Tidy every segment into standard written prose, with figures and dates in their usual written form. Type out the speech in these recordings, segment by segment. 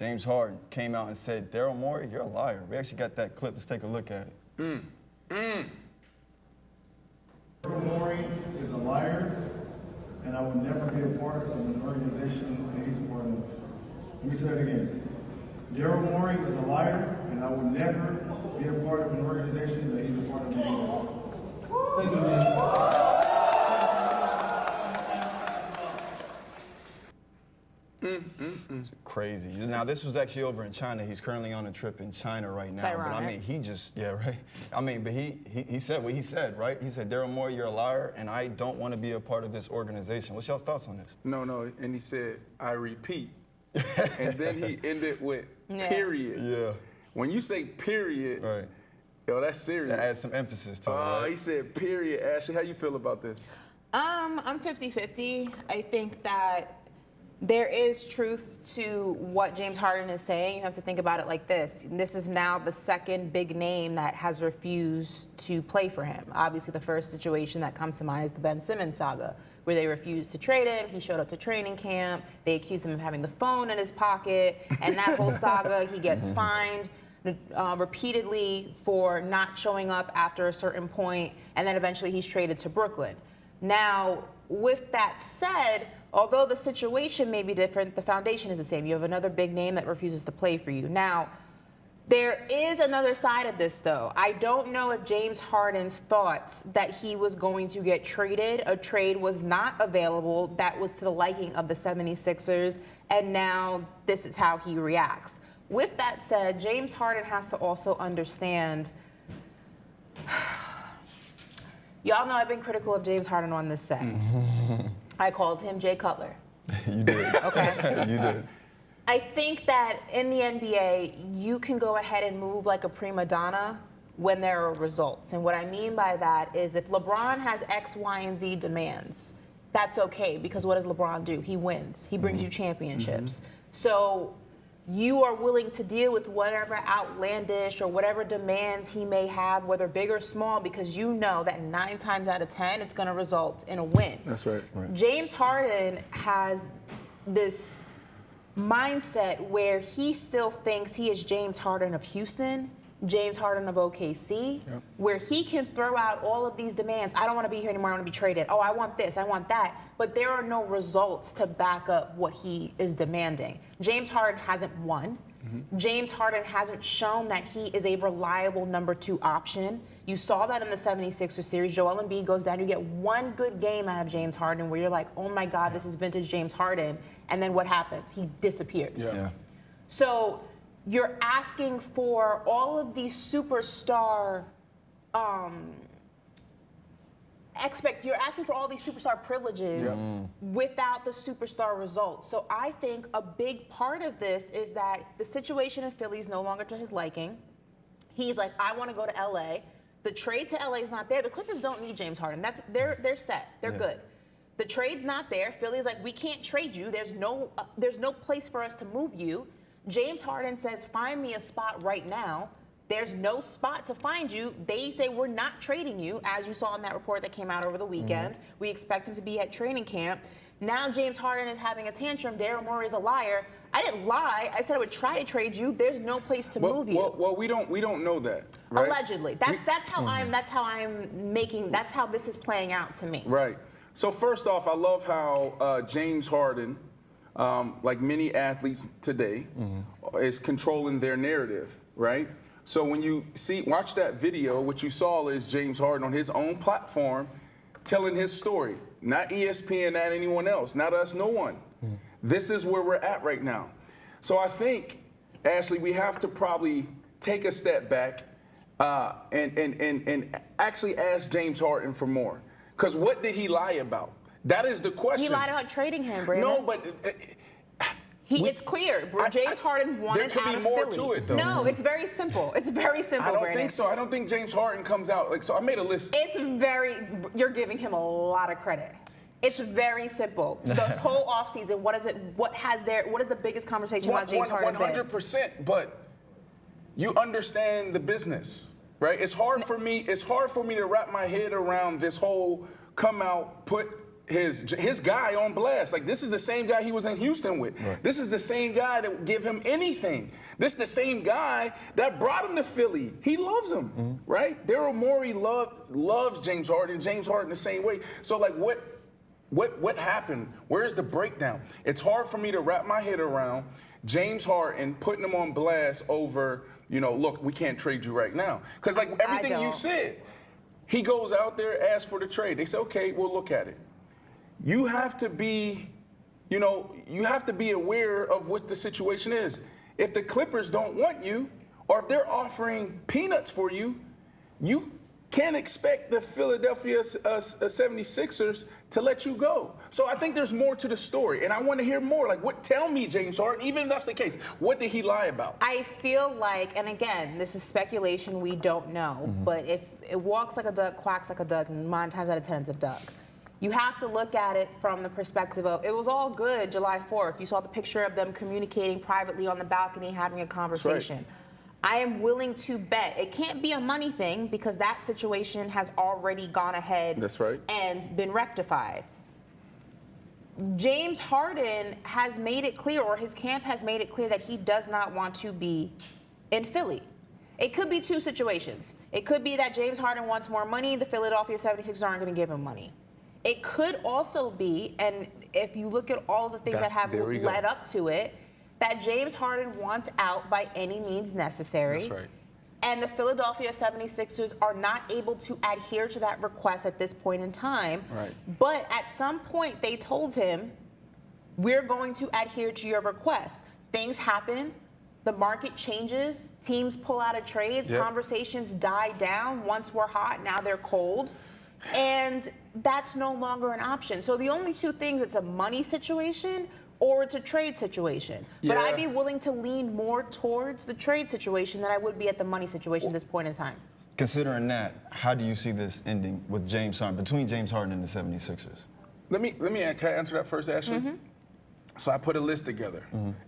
James Harden came out and said, Daryl Morey, you're a liar. We actually got that clip. Let's take a look at it. Daryl Morey is a liar, and I will never be a part of an organization that he's a part of. Let me say that again. Daryl Morey is a liar, and I will never be a part of an organization that he's a part of. Thank you, man. It's crazy. Now, this was actually over in China. He's currently on a trip in China right now. But I mean, he just, yeah, right. I mean, but he said what he said, right? He said, Daryl Morey, you're a liar, and I don't want to be a part of this organization. What's y'all's thoughts on this? No, and he said, I repeat. And then he ended with period. Yeah. When you say period, right. Yo, that's serious. That adds some emphasis to it, right? He said period. Ashley, how you feel about this? I'm 50-50. I think that there is truth to what James Harden is saying. You have to think about it like this. This is now the second big name that has refused to play for him. Obviously, the first situation that comes to mind is the Ben Simmons saga, where they refused to trade him. He showed up to training camp. They accused him of having the phone in his pocket. And that whole saga, he gets fined repeatedly for not showing up after a certain point. And then eventually he's traded to Brooklyn. Now, with that said, although the situation may be different, the foundation is the same. You have another big name that refuses to play for you. Now, there is another side of this, though. I don't know if James Harden thought that he was going to get traded. A trade was not available. That was to the liking of the 76ers, and now this is how he reacts. With that said, James Harden has to also understand. Y'all know I've been critical of James Harden on this set. I called him Jay Cutler. You did. Okay. You did. I think that in the NBA, you can go ahead and move like a prima donna when there are results. And what I mean by that is if LeBron has X, Y, and Z demands, that's okay, because what does LeBron do? He wins. He brings you championships. So you are willing to deal with whatever outlandish or whatever demands he may have, whether big or small, because you know that 9 times out of 10, it's going to result in a win. That's right. James Harden has this mindset where he still thinks he is James Harden of Houston, James Harden of OKC, where he can throw out all of these demands. I don't want to be here anymore. I want to be traded. Oh, I want this. I want that. But there are no results to back up what he is demanding. James Harden hasn't won. James Harden hasn't shown that he is a reliable number 2 option. You saw that in the 76ers series. Joel Embiid goes down. You get one good game out of James Harden where you're like, oh, my God, this is vintage James Harden. And then what happens? He disappears. So you're asking for all of these superstar you're asking for all these superstar privileges without the superstar results. So I think a big part of this is that the situation in Philly is no longer to his liking. He's like, I want to go to LA. The trade to LA is not there. The Clippers don't need James Harden. They're set. They're good. The trade's not there. Philly's like, we can't trade you. There's no place for us to move you. James Harden says, find me a spot right now. There's no spot to find you. They say, we're not trading you, as you saw in that report that came out over the weekend. We expect him to be at training camp. Now James Harden is having a tantrum. Daryl Morey is a liar. I didn't lie. I said I would try to trade you. There's no place to move you. Well, we don't know that, right? Allegedly. That's how this is playing out to me. Right. So first off, I love how James Harden, like many athletes today, is controlling their narrative, right? So when you watch that video, what you saw is James Harden on his own platform telling his story. Not ESPN, not anyone else, not us, no one. This is where we're at right now. So I think, Ashley, we have to probably take a step back and actually ask James Harden for more. Because what did he lie about? That is the question. He lied about trading him, Brandon. No, but it's clear. James Harden wanted out of Philly. There could be more to it, though. No, it's very simple. It's very simple, I don't Brandon. think so. I don't think James Harden comes out like so. I made a list. You're giving him a lot of credit. It's very simple. This whole offseason, what is the biggest conversation about James Harden? 100%. But you understand the business, right? It's hard for me to wrap my head around this whole come out, put his guy on blast. Like, this is the same guy he was in Houston with. Right. This is the same guy that would give him anything. This is the same guy that brought him to Philly. He loves him, right? Daryl Morey loves James Harden. James Harden the same way. So, like, what happened? Where's the breakdown? It's hard for me to wrap my head around James Harden putting him on blast over, look, we can't trade you right now. Because, like, everything you said, he goes out there, asks for the trade. They say, okay, we'll look at it. You have to be, you have to be aware of what the situation is. If the Clippers don't want you, or if they're offering peanuts for you, you can't expect the Philadelphia 76ers to let you go. So I think there's more to the story, and I want to hear more. Like, tell me, James Harden, even if that's the case, what did he lie about? I feel like, and again, this is speculation, we don't know, but if it walks like a duck, quacks like a duck, and 9 times out of 10 it's a duck. You have to look at it from the perspective of, it was all good July 4th. You saw the picture of them communicating privately on the balcony, having a conversation. Right. I am willing to bet it can't be a money thing because that situation has already gone ahead. That's right. And been rectified. James Harden has made it clear, or his camp has made it clear, that he does not want to be in Philly. It could be 2 situations. It could be that James Harden wants more money, the Philadelphia 76ers aren't going to give him money. It could also be, and if you look at all the things that have led up to it, that James Harden wants out by any means necessary. That's right. And the Philadelphia 76ers are not able to adhere to that request at this point in time. Right. But at some point, they told him, we're going to adhere to your request. Things happen. The market changes. Teams pull out of trades. Yep. Conversations die down. Once we're hot, now they're cold. And that's no longer an option. So the only 2 things, it's a money situation or it's a trade situation. Yeah. But I'd be willing to lean more towards the trade situation than I would be at the money situation at this point in time. Considering that, how do you see this ending with James Harden, between James Harden and the 76ers? Can I answer that first, Ashley? So I put a list together,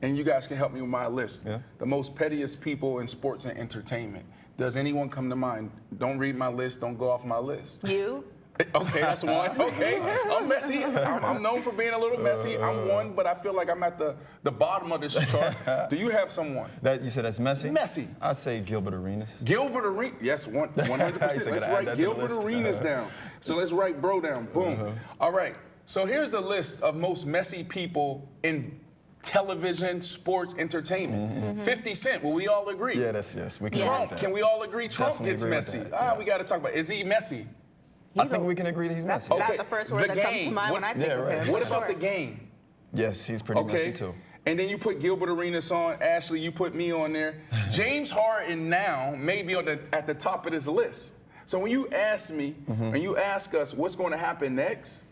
and you guys can help me with my list. Yeah. The most pettiest people in sports and entertainment. Does anyone come to mind? Don't read my list. Don't go off my list. You? Okay, that's one. Okay, I'm messy. I'm known for being a little messy. I'm one, but I feel like I'm at the bottom of this chart. Do you have someone? That you said that's messy? Messy. I'd say Gilbert Arenas. Gilbert Arenas. Yes, 100%. Let's write Gilbert Arenas down. So let's write bro down. Boom. All right. So here's the list of most messy people in television, sports, entertainment. 50 Cent, will we all agree? Yeah, yes. We can Trump, agree with can that. we all agree Trump Definitely gets agree with messy? that, yeah. We got to talk about, is he messy? I think we can agree that he's messy. That's the first word that comes to mind when I think of him. What for about sure. the game? Yes, he's pretty Okay. messy too. And then you put Gilbert Arenas on. Ashley, you put me on there. James Harden now may be at the top of this list. So when you ask me, and you ask us what's going to happen next,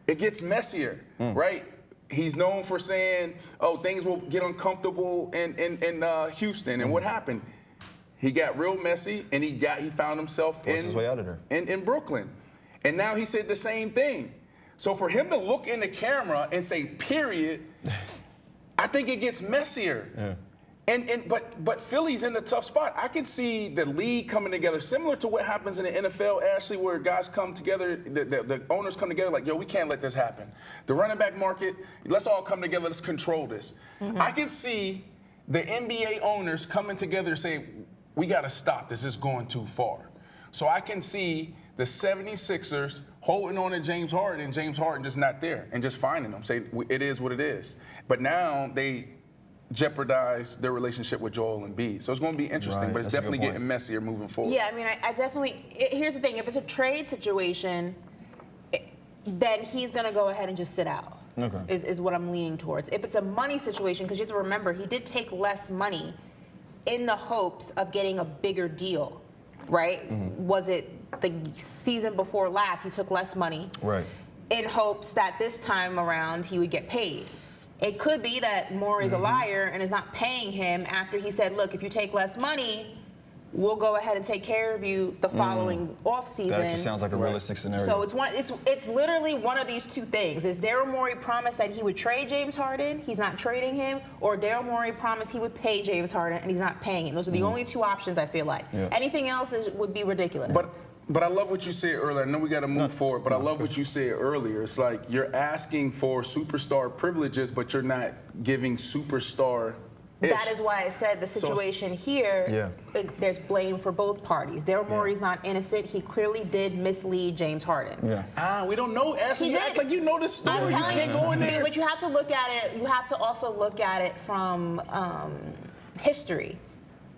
it gets messier, right? He's known for saying, oh, things will get uncomfortable in Houston. And what happened? He got real messy, and he found himself Forced his way out of there. in Brooklyn. And now he said the same thing. So for him to look in the camera and say, period, I think it gets messier. Yeah. But Philly's in a tough spot. I can see the league coming together, similar to what happens in the NFL, Ashley, where guys come together, the owners come together like, yo, we can't let this happen. The running back market, let's all come together, let's control this. I can see the NBA owners coming together saying, we got to stop this, it's going too far. So I can see the 76ers holding on to James Harden, and James Harden just not there, and just finding them, say it is what it is. But now they jeopardize their relationship with Joel Embiid. So it's going to be interesting, Right, but it's that's a good definitely point. getting messier moving forward. Yeah, I mean, I definitely, here's the thing. If it's a trade situation, then he's going to go ahead and just sit out. Okay. Is what I'm leaning towards. If it's a money situation, because you have to remember, he did take less money in the hopes of getting a bigger deal, right? Was it the season before last, he took less money Right. in hopes that this time around he would get paid? It could be that Morey's a liar and is not paying him after he said, look, if you take less money, we'll go ahead and take care of you the following off season. That actually sounds like a realistic scenario. So it's literally one of these 2 things. Is Daryl Morey promised that he would trade James Harden, he's not trading him, or Daryl Morey promised he would pay James Harden and he's not paying him. Those are the only 2 options, I feel like. Yeah. Anything else would be ridiculous. But I love what you said earlier. I know we got to move forward, but I love what you said earlier. It's like you're asking for superstar privileges, but you're not giving superstar. That is why I said the situation here, there's blame for both parties. Daryl Morey's not innocent. He clearly did mislead James Harden. We don't know, Ashley. You act like you know the story. I'm telling you can't go in there. But you have to look at it. You have to also look at it from history.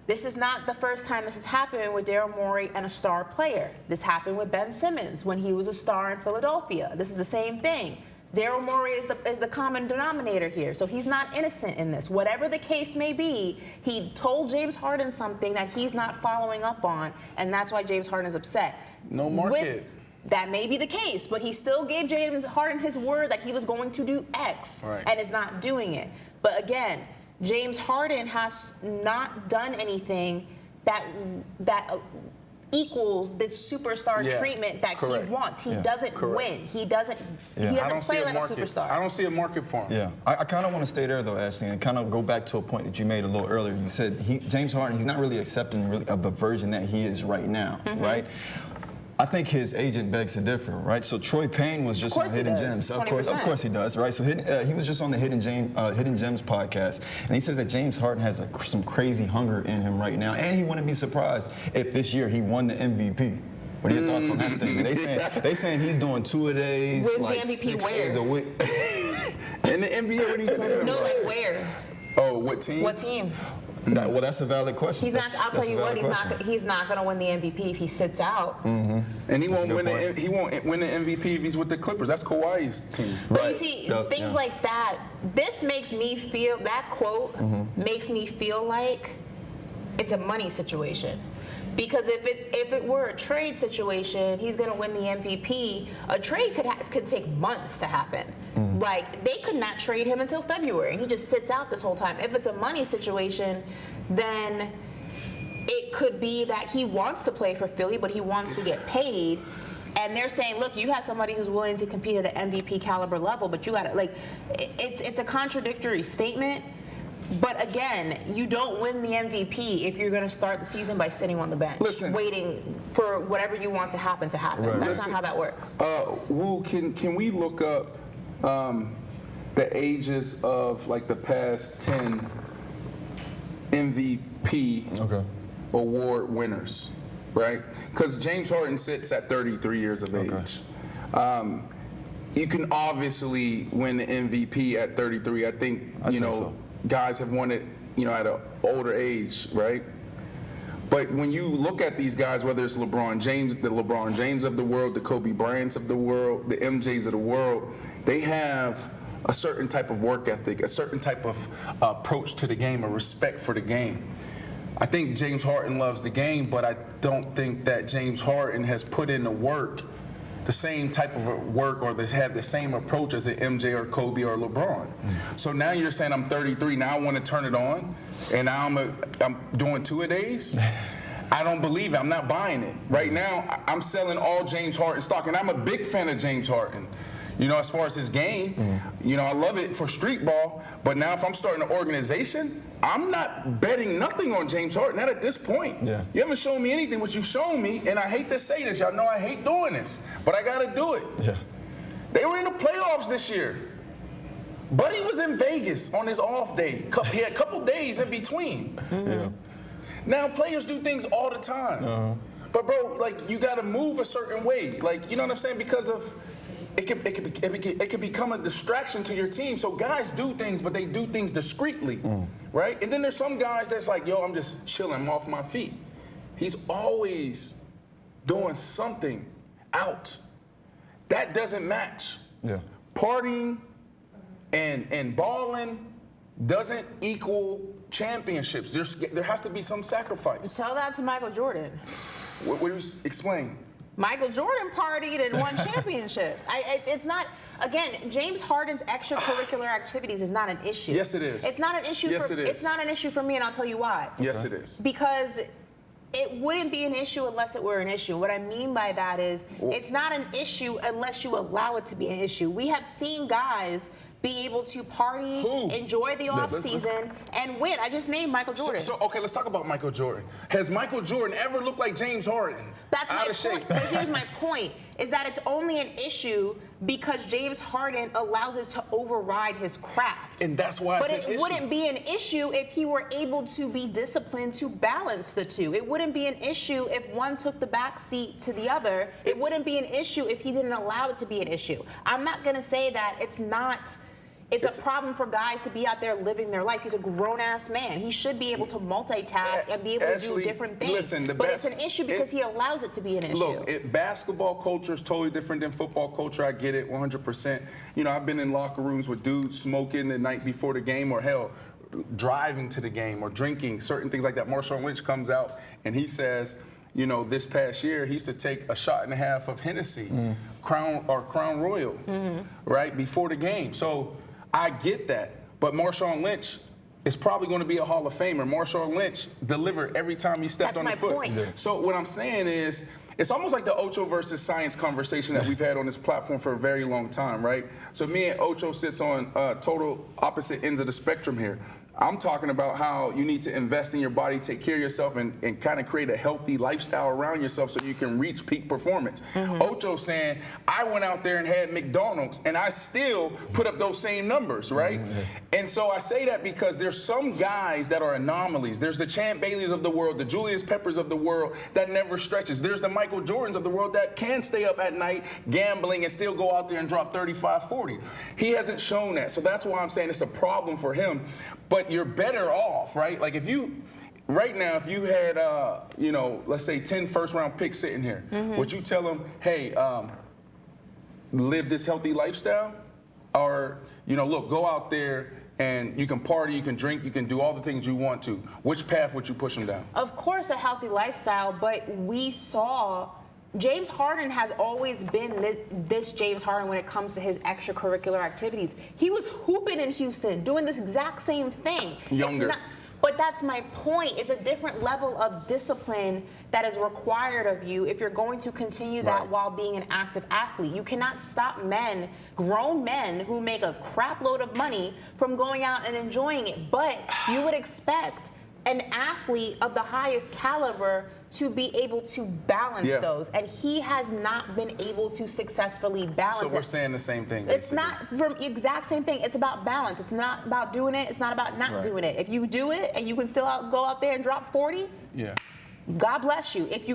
This is not the first time this has happened with Daryl Morey and a star player. This happened with Ben Simmons when he was a star in Philadelphia. This is the same thing. Daryl Morey is the common denominator here, so he's not innocent in this. Whatever the case may be, he told James Harden something that he's not following up on, and that's why James Harden is upset. No market. That may be the case, but he still gave James Harden his word that he was going to do X, and is not doing it. But again, James Harden has not done anything that equals the superstar treatment that he wants. He doesn't win. He doesn't play like a superstar. I don't see a market for him. Yeah, I kind of want to stay there though, Ashley, and kind of go back to a point that you made a little earlier. You said James Harden, he's not really accepting of the version that he is right now, right? I think his agent begs to differ, right? So Troy Payne was just on Hidden Gems. Of course he does, right? So he was just on the Hidden Gems podcast, and he said that James Harden has some crazy hunger in him right now, and he wouldn't be surprised if this year he won the MVP. What are your thoughts on that statement? They saying he's doing 2-a-days, like the MVP 6 days a week. In the NBA, what are you talking about? No, like where? Oh, what team? What team? Well, that's a valid question. I'll tell you what. He's not going to win the MVP if he sits out. And he won't win the MVP if he's with the Clippers. That's Kawhi's team. But you see, things like that. This makes me feel. That quote makes me feel like it's a money situation. Because if it were a trade situation, he's going to win the MVP. A trade could take months to happen. Like, they could not trade him until February, and he just sits out this whole time. If it's a money situation, then it could be that he wants to play for Philly, but he wants to get paid. And they're saying, look, you have somebody who's willing to compete at an MVP caliber level, but you got to, like, it's a contradictory statement. But again, you don't win the MVP if you're going to start the season by sitting on the bench, waiting for whatever you want to happen to happen. Right. That's not how that works. Wu, can we look up the ages of like the past 10 MVP award winners, right? Because James Harden sits at 33 years of age. You can obviously win the MVP at 33. I think guys have won it, at an older age, right? But when you look at these guys, whether it's LeBron James, the LeBron James of the world, the Kobe Bryants of the world, the MJs of the world, they have a certain type of work ethic, a certain type of approach to the game, a respect for the game. I think James Harden loves the game, but I don't think that James Harden has put in the work, the same type of work, or has had the same approach as an MJ or Kobe or LeBron. So now you're saying I'm 33, now I want to turn it on, and now I'm doing 2-a-days? I don't believe it. I'm not buying it. Right now, I'm selling all James Harden stock, and I'm a big fan of James Harden. As far as his game, I love it for street ball, but now if I'm starting an organization, I'm not betting nothing on James Harden, not at this point. You haven't shown me anything, what you've shown me, and I hate to say this, y'all know I hate doing this, but I gotta do it. They were in the playoffs this year. Buddy was in Vegas on his off day. He had a couple days in between. Now players do things all the time. But bro, like, you gotta move a certain way. Like, you know what I'm saying? Because of it could become a distraction to your team. So guys do things, but they do things discreetly, right? And then there's some guys that's like, yo, I'm just chilling, I'm off my feet. He's always doing something out. That doesn't match. Partying and balling doesn't equal championships. There has to be some sacrifice. Tell that to Michael Jordan. What do you explain? Michael Jordan partied and won championships. It's not, again, James Harden's extracurricular activities is not an issue. Yes, it is. It's not an issue. It's not an issue for me, and I'll tell you why. Yes, it is. Because it wouldn't be an issue unless it were an issue. What I mean by that is it's not an issue unless you allow it to be an issue. We have seen guys be able to party, enjoy the off season, and win. I just named Michael Jordan. So okay, let's talk about Michael Jordan. Has Michael Jordan ever looked like James Harden? That's my point. But here's my point: is that it's only an issue because James Harden allows it to override his craft. And that's why it's an issue. But it wouldn't be an issue if he were able to be disciplined to balance the two. It wouldn't be an issue if one took the back seat to the other. It wouldn't be an issue if he didn't allow it to be an issue. I'm not going to say that it's not. It's a problem for guys to be out there living their life. He's a grown-ass man. He should be able to multitask and be able to do different things. Listen, but it's an issue because he allows it to be an issue. Look, basketball culture is totally different than football culture. I get it 100%. You know, I've been in locker rooms with dudes smoking the night before the game, or hell, driving to the game or drinking, certain things like that. Marshawn Lynch comes out and he says, you know, this past year, he used to take a shot and a half of Hennessy, Crown Royal, right, before the game. So I get that, but Marshawn Lynch is probably going to be a Hall of Famer. Marshawn Lynch delivered every time he stepped on the foot. That's my point. So what I'm saying is, it's almost like the Ocho versus science conversation that we've had on this platform for a very long time, right? So me and Ocho sits on total opposite ends of the spectrum here. I'm talking about how you need to invest in your body, take care of yourself, and kind of create a healthy lifestyle around yourself so you can reach peak performance. Ocho saying, I went out there and had McDonald's, and I still put up those same numbers, right? And so I say that because there's some guys that are anomalies. There's the Champ Baileys of the world, the Julius Peppers of the world that never stretches. There's the Michael Jordans of the world that can stay up at night gambling and still go out there and drop 35, 40. He hasn't shown that, so that's why I'm saying it's a problem for him. But you're better off, right? Like if you, right now, if you had, you know, let's say 10 first-round picks sitting here, would you tell them, hey, live this healthy lifestyle? Or, you know, look, go out there and you can party, you can drink, you can do all the things you want to. Which path would you push them down? Of course, a healthy lifestyle, but we saw James Harden has always been this James Harden when it comes to his extracurricular activities. He was hooping in Houston, doing this exact same thing. Younger. But that's my point. It's a different level of discipline that is required of you if you're going to continue that while being an active athlete. You cannot stop men, grown men who make a crap load of money from going out and enjoying it. But you would expect an athlete of the highest caliber to be able to balance those, and he has not been able to successfully balance it. So we're saying the same thing. It's not from the exact same thing. It's about balance. It's not about doing it. It's not about not doing it. If you do it and you can still go out there and drop 40, God bless you. If you